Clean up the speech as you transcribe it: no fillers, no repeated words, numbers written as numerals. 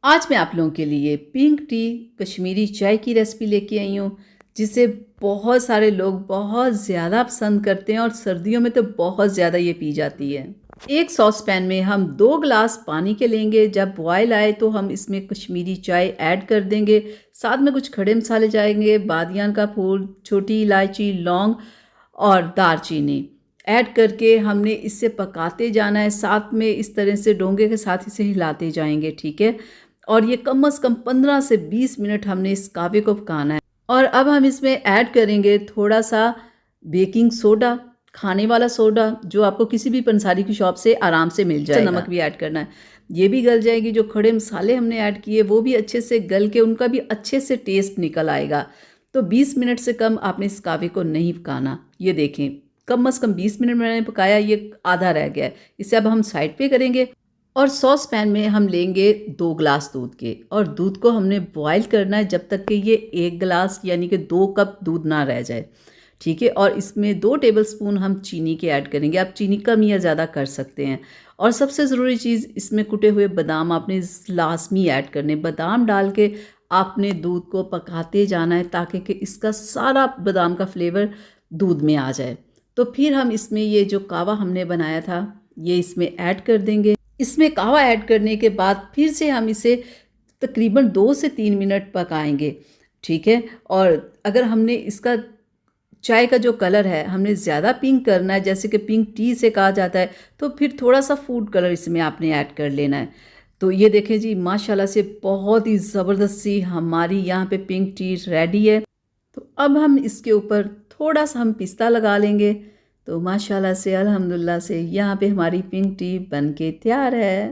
आज मैं आप लोगों के लिए पिंक टी कश्मीरी चाय की रेसिपी लेके आई हूँ, जिसे बहुत सारे लोग बहुत ज़्यादा पसंद करते हैं और सर्दियों में तो बहुत ज़्यादा ये पी जाती है। एक सॉस पैन में हम 2 गिलास पानी के लेंगे। जब बॉयल आए तो हम इसमें कश्मीरी चाय ऐड कर देंगे। साथ में कुछ खड़े मसाले जाएंगे, बादियान का फूल, छोटी इलायची, लौंग और दालचीनी ऐड करके हमने इसे पकाते जाना है। साथ में इस तरह से डोंगे के साथ इसे हिलाते जाएंगे, ठीक है। और ये कम से कम 15 से 20 मिनट हमने इस कावे को पकाना है। और अब हम इसमें ऐड करेंगे थोड़ा सा बेकिंग सोडा, खाने वाला सोडा, जो आपको किसी भी पंसारी की शॉप से आराम से मिल जाएगा। नमक भी ऐड करना है, ये भी गल जाएगी। जो खड़े मसाले हमने ऐड किए वो भी अच्छे से गल के उनका भी अच्छे से टेस्ट निकल आएगा। तो 20 मिनट से कम आपने इस कावे को नहीं पकाना। ये देखें, कम से कम 20 मिनट मैंने पकाया, ये आधा रह गया है। इसे अब हम साइड पे करेंगे और सॉस पैन में हम लेंगे 2 गिलास दूध के, और दूध को हमने बॉईल करना है जब तक कि ये 1 गिलास यानी कि 2 कप दूध ना रह जाए, ठीक है। और इसमें 2 टेबलस्पून हम चीनी के ऐड करेंगे। आप चीनी कम या ज़्यादा कर सकते हैं। और सबसे ज़रूरी चीज़, इसमें कुटे हुए बादाम आपने लाजमी ऐड करने। बादाम डाल के आपने दूध को पकाते जाना है ताकि कि इसका सारा बादाम का फ्लेवर दूध में आ जाए। तो फिर हम इसमें ये जो कावा हमने बनाया था ये इसमें ऐड कर देंगे। इसमें कावा ऐड करने के बाद फिर से हम इसे तकरीबन 2 से 3 मिनट पकाएंगे, ठीक है। और अगर हमने इसका चाय का जो कलर है हमने ज़्यादा पिंक करना है, जैसे कि पिंक टी से कहा जाता है, तो फिर थोड़ा सा फूड कलर इसमें आपने ऐड कर लेना है। तो ये देखें जी, माशाल्लाह से बहुत ही ज़बरदस्त सी हमारी यहाँ पे पिंक टी रेडी है। तो अब हम इसके ऊपर थोड़ा सा हम पिस्ता लगा लेंगे। तो माशाल्लाह से, अल्हम्दुलिल्लाह से, यहाँ पे हमारी पिंक टी बन के तैयार है।